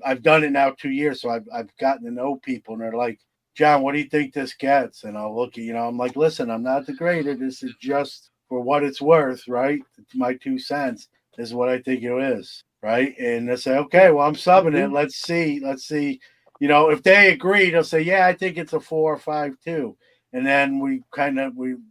I've done it now 2 years, so I've gotten to know people, and they're like, John, what do you think this gets? And I'll look at, I'm like, listen, I'm not the grader. This is just for what it's worth, right? My 2 cents is what I think it is, right? And they say, okay, well, I'm subbing it. Mm-hmm. Let's see. If they agree, they'll say, "Yeah, I think it's a 4 or 5 too," and then we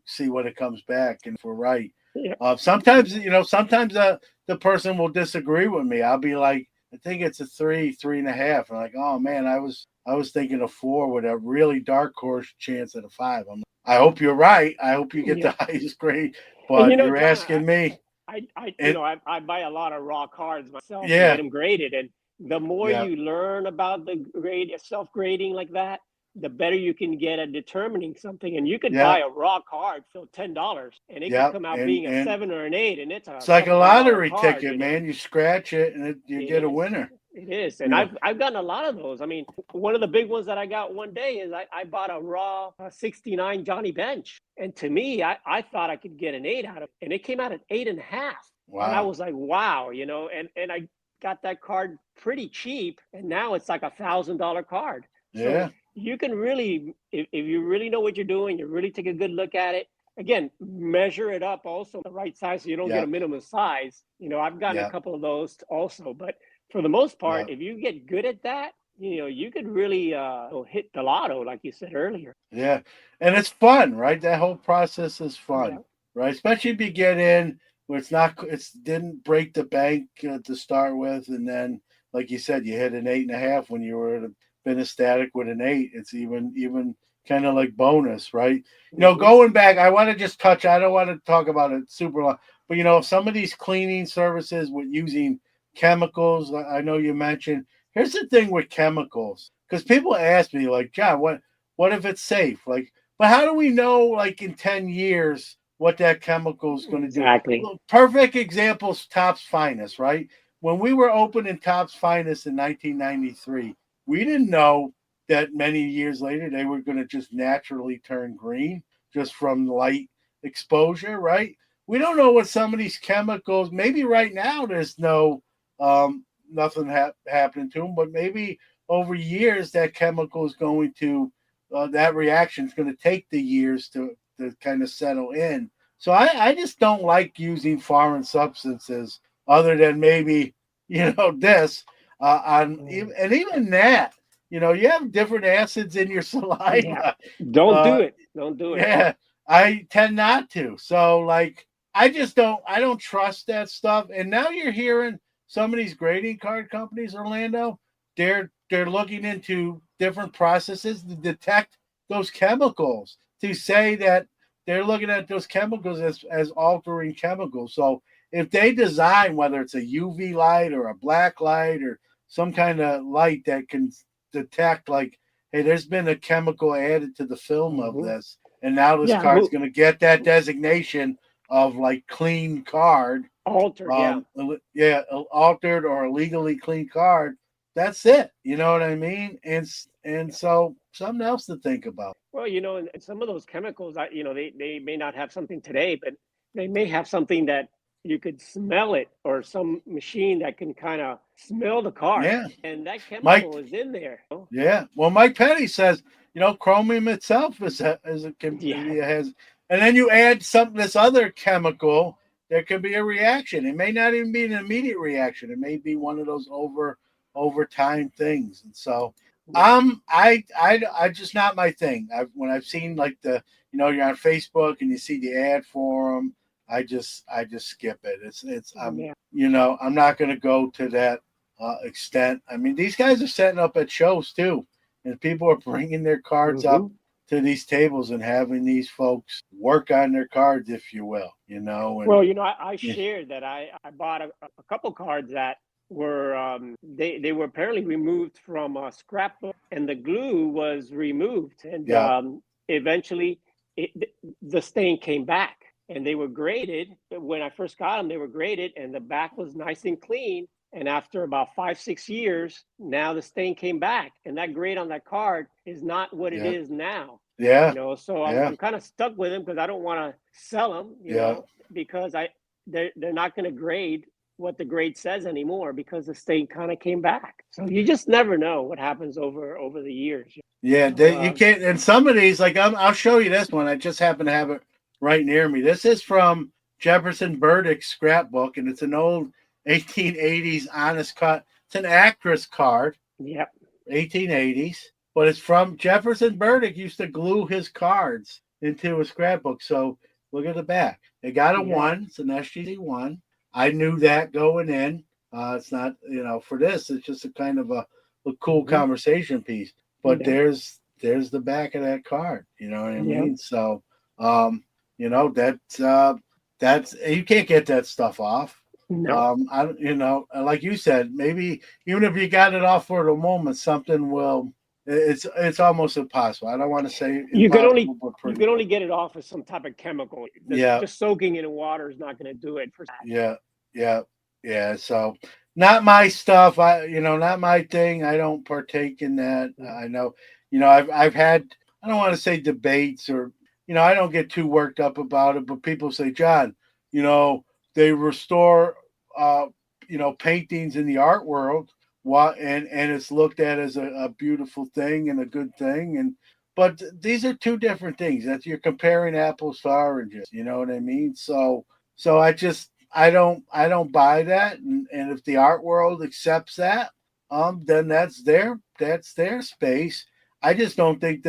see what it comes back, and if we're right. Yeah. Sometimes the person will disagree with me. I'll be like, "I think it's a 3, 3.5," and I'm like, "Oh man, I was thinking a 4 with a really dark horse chance at a 5." I hope you're right. I hope you get the Yeah. highest grade, And but you're John, asking me, and I buy a lot of raw cards myself and get yeah, them graded. And the more yeah, you learn about the self grading like that, the better you can get at determining something. And you could yeah, buy a raw card for $10, and it could yeah, come out being a and 7 or an 8, and it's a it's like a $couple of dollar lottery card. ticket, man. You scratch it, and you It get a is. winner. It is. And You know, I've gotten a lot of those. I mean, one of the big ones that I got one day is I bought a raw 69 Johnny Bench. And to me, I thought I could get an 8 out of it. And it came out at 8.5. And I wow. was like, wow, and I got that card pretty cheap. And now it's like $1,000 card. So Yeah, you can really, if you really know what you're doing, you really take a good look at it. Again, measure it up also the right size, so you don't get yeah, a minimum size. I've gotten a yeah, couple of those also, but for the most yeah, part, if you get good at that, you could really hit the lotto, like you said earlier. yeah. And it's fun, right? That whole process is Yeah. fun, right? Especially if you get in where it's didn't break the bank to start with, and then, like you said, you hit an 8.5 when you were been ecstatic with an 8. It's even kind of like bonus, right? Hmm. Going back, I want to just touch. I don't want to talk about it super long, but some of these cleaning services with using chemicals. I know you mentioned. Here's the thing with chemicals, because people ask me like, John, what if it's safe? Like, but how do we know, like, in 10 years what that chemical is going to do? Exactly. Well, perfect examples, Top's Finest, right? When we were open in Top's Finest in 1993, we didn't know that many years later they were going to just naturally turn green just from light exposure, right? We don't know what some of these chemicals, maybe right now there's nothing happening to them, but maybe over years that chemical is going to that reaction is going to take the years to kind of settle in. So I just don't like using foreign substances other than maybe this. and even that, you have different acids in your Yeah. saliva. Don't Uh, do it. Don't do it. yeah, I tend not to. So like, I don't trust that stuff. And now you're hearing some of these grading card companies, Orlando, they're looking into different processes to detect those chemicals, to say that they're looking at those chemicals as altering chemicals. So if they design, whether it's a UV light or a black light or some kind of light that can detect, like, hey, there's been a chemical added to the film of Hmm. this, and now this Yeah. card's going to get that designation of like clean card, Altered. Yeah. yeah, altered or illegally clean card. That's it. You know what I mean? And so something else to think about. Well, and some of those chemicals, they may not have something today, but they may have something that you could smell it, or some machine that can kind of smell the card. Yeah, And that Mike. chemical is in there. Yeah. Well, Mike Petty says, chromium itself Yeah. has, and then you add this other chemical, there could be a reaction. It may not even be an immediate reaction. It may be one of those over time things. And so, Yeah. I just not my thing. When I've seen like you're on Facebook and you see the ad for them, I just skip it. Yeah. I'm not going to go to that extent. I mean, these guys are setting up at shows too, and people are bringing their cards up Hmm. to these tables and having these folks work on their cards, if you will. And Well, I shared that I bought a couple cards that were they were apparently removed from a scrapbook, and the glue was removed, and yeah, eventually it, the stain came back, and they were graded. When I first got them, they were graded, and the back was nice and clean. And after about 5, 6 years, now the stain came back, and that grade on that card is not what it yeah, is now. yeah, So yeah, I'm kind of stuck with them because I don't want to sell them, yeah. because they're not going to grade what the grade says anymore, because the state kind of came back. So you just never know what happens over the years. Yeah, So you can't. And some of these, like I'll show you this one. I just happen to have it right near me. This is from Jefferson Burdick's scrapbook, and it's an old 1880s honest cut. It's an actress card, yeah, 1880s, but it's from Jefferson Burdick. Used to glue his cards into a scrapbook. So look at the back. It got a yeah, one. It's an SGC one. I knew that going in. It's not, for this. It's just a kind of a cool hmm, conversation piece. But yeah, there's the back of that card. You know what I yeah. mean? So, that's you can't get that stuff off. No, Like you said, maybe even if you got it off for the moment, something will. It's almost impossible. I don't want to say you could only impossible, but you pretty could only close. get it off with some type of chemical. Yeah, Just soaking it in water is not going to do it for that. yeah, yeah, yeah. So not my stuff. Not my thing. I don't partake in that. I know. I've had. I don't want to say debates or. I don't get too worked up about it. But people say, John, you know, they restore, uh, paintings in the art world. What and it's looked at as a beautiful thing and a good thing. But these are two different things. That you're comparing apples to oranges. You know what I mean? So I don't buy that, and if the art world accepts that, then that's their space. I just don't think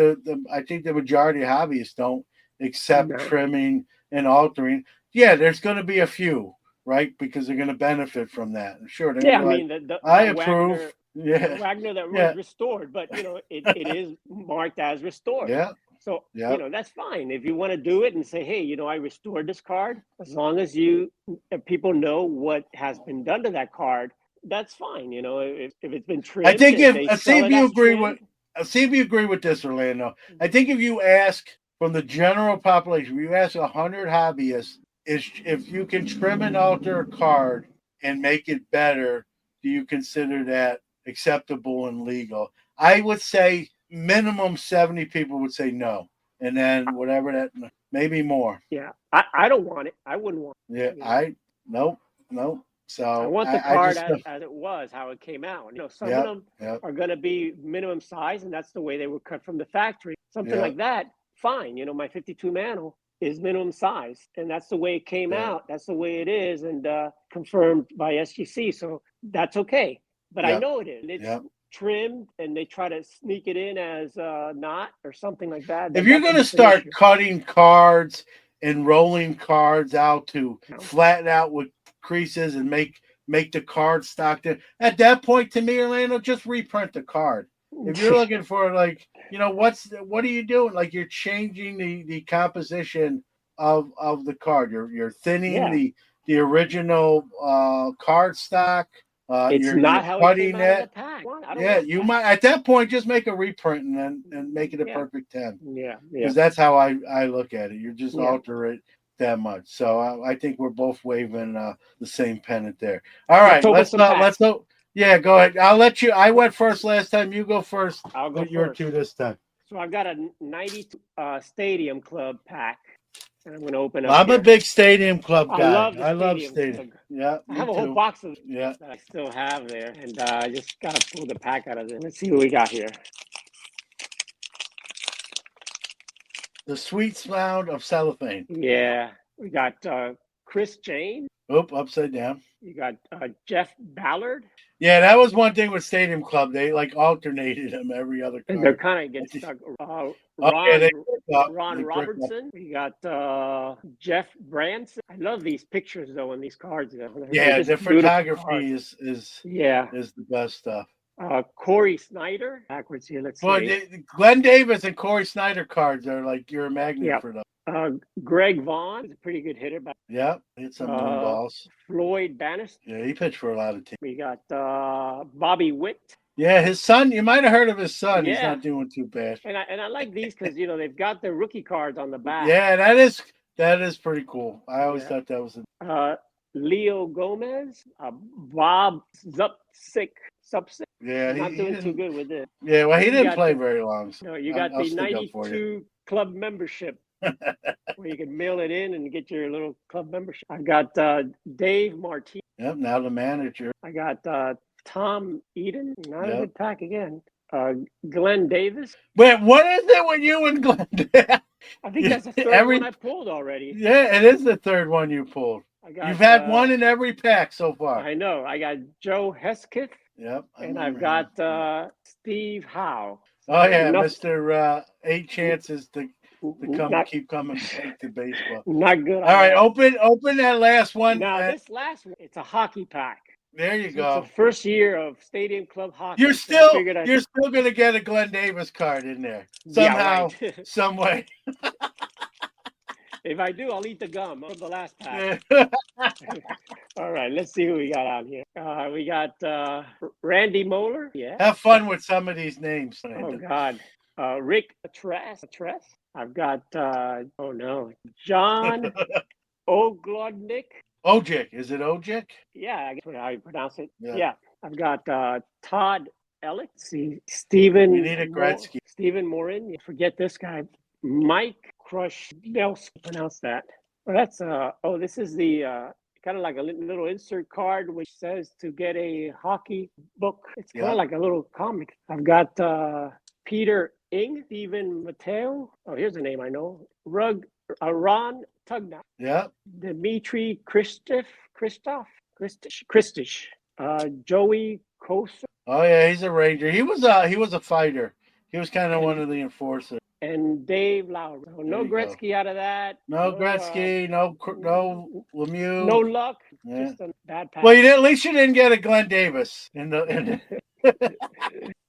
I think the majority of hobbyists don't accept No. trimming and altering. Yeah, there's going to be a few, right? Because they're going to benefit from that. And sure, they're going to Yeah, be I like, mean I the approve. The Yeah, Wagner that was yeah, restored, but it is marked as restored. yeah, So, yeah, that's fine. If you want to do it and say, hey, I restored this card, as long as people know what has been done to that card, that's fine. If it's been I trimmed think and if they see sell if it you as agree with trimmed. see if you agree with this, Orlando. I think if you ask from the general population, if you ask 100 hobbyists, is if you can trim and alter a card and make it better, do you consider that acceptable and legal? I would say minimum 70 people would say no, and then whatever that maybe more. Yeah, I don't want it. I wouldn't want Yeah, it. nope, nope. I So want the I card just as it was, how it came out. Some of yeah, them yeah, are going to be minimum size, and that's the way they were cut from the factory. Something yeah, like that, fine. My 52 mantle is minimum size, and that's the way it came yeah. out. That's the way it is, and confirmed by SGC. So that's okay. but I Yep. know it is. It's Yep. trimmed, and they try to sneak it in as not or something like that. If you're going to That's an start issue. cutting cards and rolling cards out to flatten out with creases and make the card stock there, at that point, to me, Orlando, just reprint the card. If you're looking for like, what are you doing? Like you're changing the composition of the card. You're thinning Yeah, the original card stock. it's You're not how it came cutting out of the it. pack. I don't Yeah, want you that. might at that point just make a reprint and make it a Yeah, perfect 10, yeah, yeah, because that's how I look at it. You just yeah. alter it that much. So I think we're both waving the same pennant there. All Let's right, open some packs. yeah, go ahead. I'll let you. I went first last time. You go first I'll go with your first. two this time. So I've got a 92 Stadium Club pack, and I'm going to open Well, up I'm a here. big Stadium Club I guy. love the I love Stadium Stadium. Club. Yeah, I me have a whole too. box of Yeah. that I still have there, and I just got to pull the pack out of there. Let's see what we got here. The sweet sound of cellophane. Yeah, we got Chris Jane. Oop, upside down. You got Jeff Ballard. Yeah, that was one thing with Stadium Club. They like alternated them every other And they're card. kind of getting stuck. Oh yeah, Ron they brick up. Ron They brick up. Robertson. We got Jeff Branson. I love these pictures though in these cards. They're Yeah, just the beautiful photography cards. is Yeah. is the best stuff. Corey Snyder. Backwards here. Let's Well, see. Glenn Davis and Corey Snyder cards are like you're a magnet Yeah. for them. Greg Vaughn is a pretty good hitter. Yeah, hit some moon balls. Floyd Bannister. Yeah, he pitched for a lot of teams. We got Bobby Witt. Yeah, his son. You might have heard of his son. Yeah. He's not doing too bad. And I like these because they've got the rookie cards on the back. Yeah, that is pretty cool. I always thought that was Leo Gomez, Bob Zupsik. Yeah, not doing too good with this. Yeah, well, he didn't play very long. So no, you got the 92 club membership where you can mail it in and get your little club membership. I got Dave Martinez. Yep, now the manager. I got Tom Eden. Not a good pack again. Glenn Davis. Wait, what is it with you and Glenn? I think that's the third one I pulled already. Yeah, it is the third one you pulled. You've had one in every pack so far. I know. I got Joe Hesketh. Yep. And I've got Steve Howe. Oh yeah, Mr. 8 chances to keep coming back to baseball. Not good. All right, open that last one. Now this last one, it's a hockey pack. There you go. It's the first year of Stadium Club hockey. You're still gonna get a Glenn Davis card in there somehow, some way. If I do, I'll eat the gum of the last pack. All right, let's see who we got on here. We got Randy Moeller. Yeah. Have fun with some of these names. Oh God. Rick Tress. I've got John Oglodnik. Ojic. Is it Ojic? Yeah, I guess how you pronounce it. Yeah. I've got Todd Ellick. See, Stephen. You need a Gretzky. Stephen Morin. You forget this guy. Mike Crush Nelson. Pronounce that. Well, that's this is the kind of like a little insert card which says to get a hockey book. It's kind of like a little comic. I've got Peter Ing, Stephen Mateo. Oh, here's a name I know. Ron Tugna. Yeah. Dmitry Kristish. Joey Kosa. Oh yeah, he's a Ranger. He was a fighter. He was kind of one of the enforcers. And Dave Lowry. So no Gretzky out of that. No Gretzky. No Lemieux. No luck. Yeah. Just a bad pass. Well, at least you didn't get a Glenn Davis in the.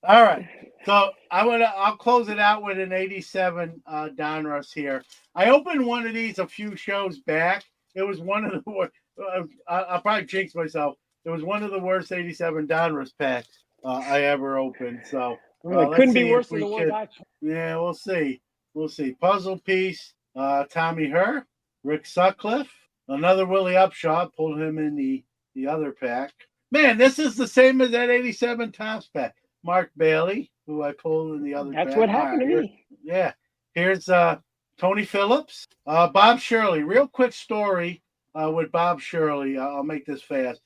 All right. So I'll close it out with an 87 Donruss here. I opened one of these a few shows back. It was one of the I'll probably jinx myself. It was one of the worst 87 Donruss packs I ever opened. So it couldn't be worse than the one I. Yeah, we'll see. Puzzle piece. Tommy Herr, Rick Sutcliffe, another Willie Upshaw. Pulled him in the other pack. Man, this is the same as that 87 Topps pack. Mark Bailey, who I pulled in the other pack. That's what happened to me. Yeah. Here's Tony Phillips. Bob Shirley. Real quick story with Bob Shirley. I'll make this fast.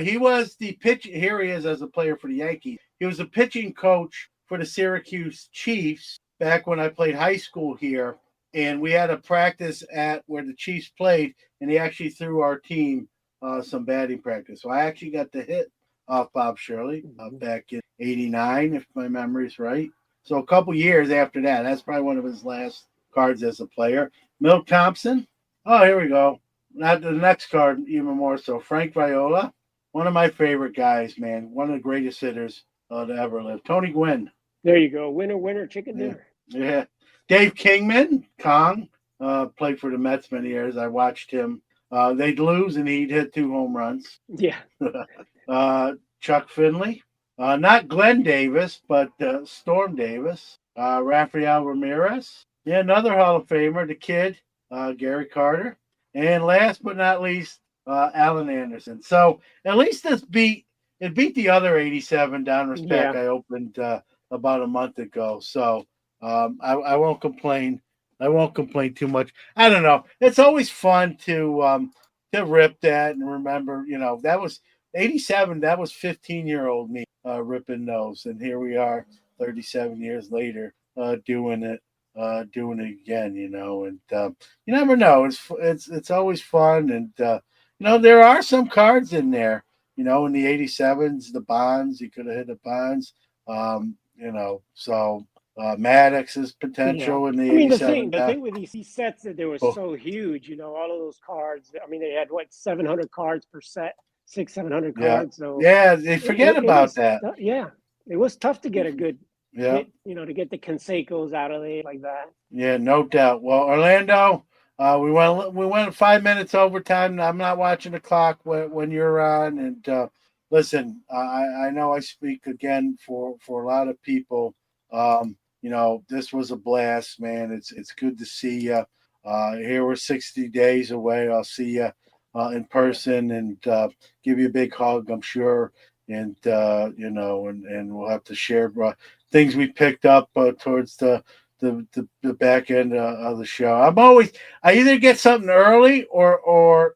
He was the pitch. Here he is as a player for the Yankees. He was a pitching coach for the Syracuse Chiefs back when I played high school here. And we had a practice at where the Chiefs played, and he actually threw our team some batting practice. So I actually got to hit off Bob Shirley Mhm. back in '89, if my memory's right. So a couple years after that, that's probably one of his last cards as a player. Milt Thompson. Oh, here we go. Not the next card, even more so. Frank Viola, one of my favorite guys, man. One of the greatest hitters to ever live. Tony Gwynn. There you go. Winner, winner, chicken Yeah, dinner. yeah. Dave Kingman, Kong, played for the Mets many years. I watched him. They'd lose and he'd hit 2 home runs. Yeah. Chuck Finley, not Glenn Davis, but Storm Davis. Rafael Ramirez, yeah, another Hall of Famer, the kid, Gary Carter, and last but not least, Alan Anderson. So at least it beat the other 87 down respect Yeah. I opened about a month ago. So I won't complain. I won't complain too much. I don't know. It's always fun to rip that and remember. That was 87. That was 15-year-old me ripping those, and here we are, 37 years later, doing it again. And you never know. It's always fun, and there are some cards in there. In the 87s, the Bonds, you could have hit the Bonds. So Maddox's Yeah. potential in the I mean, the 87 thing, the down. thing with these sets that they were Oh, so huge, all of those cards. I mean, they had what 700 cards per set, 700 yeah, cards. So yeah. They it, forget it, it about was, that. yeah, it was tough to get a good Yeah. hit, to get the Conseco's out of there like that. Yeah, no doubt. Well, Orlando, we went 5 minutes overtime. I'm not watching the clock when you're on. And listen, I know I speak again for a lot of people. This was a blast, man. It's good to see you. Here we're 60 days away. I'll see you in Yeah. person and give you a big hug, I'm sure. And and we'll have to share things we picked up towards the back end of the show. I either get something early or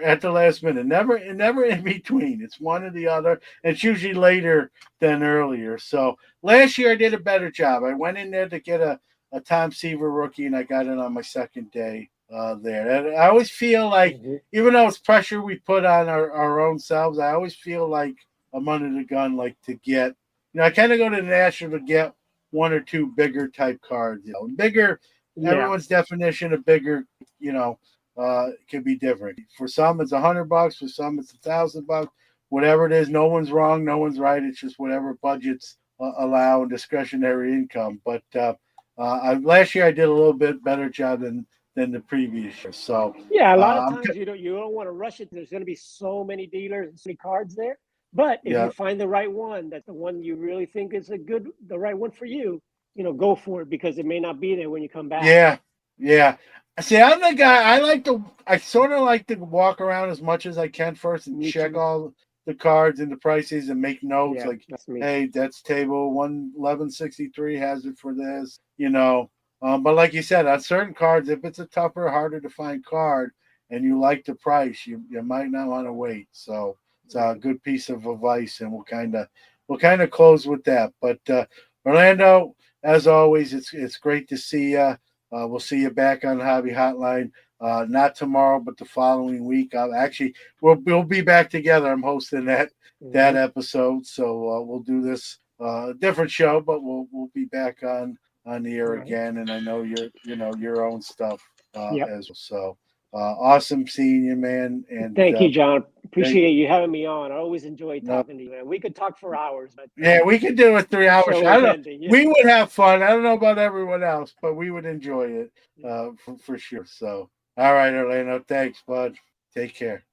at the last minute. Never in between. It's one or the other. It's usually later than earlier. So last year I did a better job. I went in there to get a Tom Seaver rookie, and I got it on my second day there. And I always feel like, Hmm. even though it's pressure we put on our own selves, I always feel like I'm under the gun, like to get. I kind of go to the National to get one or two bigger type cards. Bigger. Yeah. Everyone's definition of bigger, can be different. For some, it's $100. For some, it's $1,000. Whatever it is, no one's wrong, no one's right. It's just whatever budgets allow and discretionary income. But last year I did a little bit better job than the previous year. So Yeah, a lot of I'm times you don't want to rush it. There's going to be so many dealers and so many cards there. But if you yeah, find the right one, that's the one you really think is the right one for you, go for it because it may not be there when you come back. yeah, yeah. See, I'm the guy. I sort of like to walk around as much as I can first and Me check too. all the cards and the prices and make notes. Yeah, Like, that's me. hey, that's table 11163 has it for this. But like you said, on certain cards, if it's a tougher, harder to find card and you like the price, you might not want to wait. So it's a Mhm. good piece of advice, and we'll kind of close with that. But Orlando, as always, it's great to see you. We'll see you back on the Hobby Hotline. Not tomorrow, but the following week. We'll be back together. I'm hosting that Mhm. episode, so we'll do this different show, but we'll be back on the All air right. again. And I know your own stuff Yep. as well. So awesome seeing you, man. And Thank you, John. hey, Appreciate you having me on. I always enjoy no, talking to you, man. We could talk for hours, but yeah, we could do a 3 hour show show. I is don't know. ending. Yeah. We would have fun. I don't know about everyone else, but we would enjoy it Yeah. for sure. So, all right, Orlando. Thanks, bud. Take care.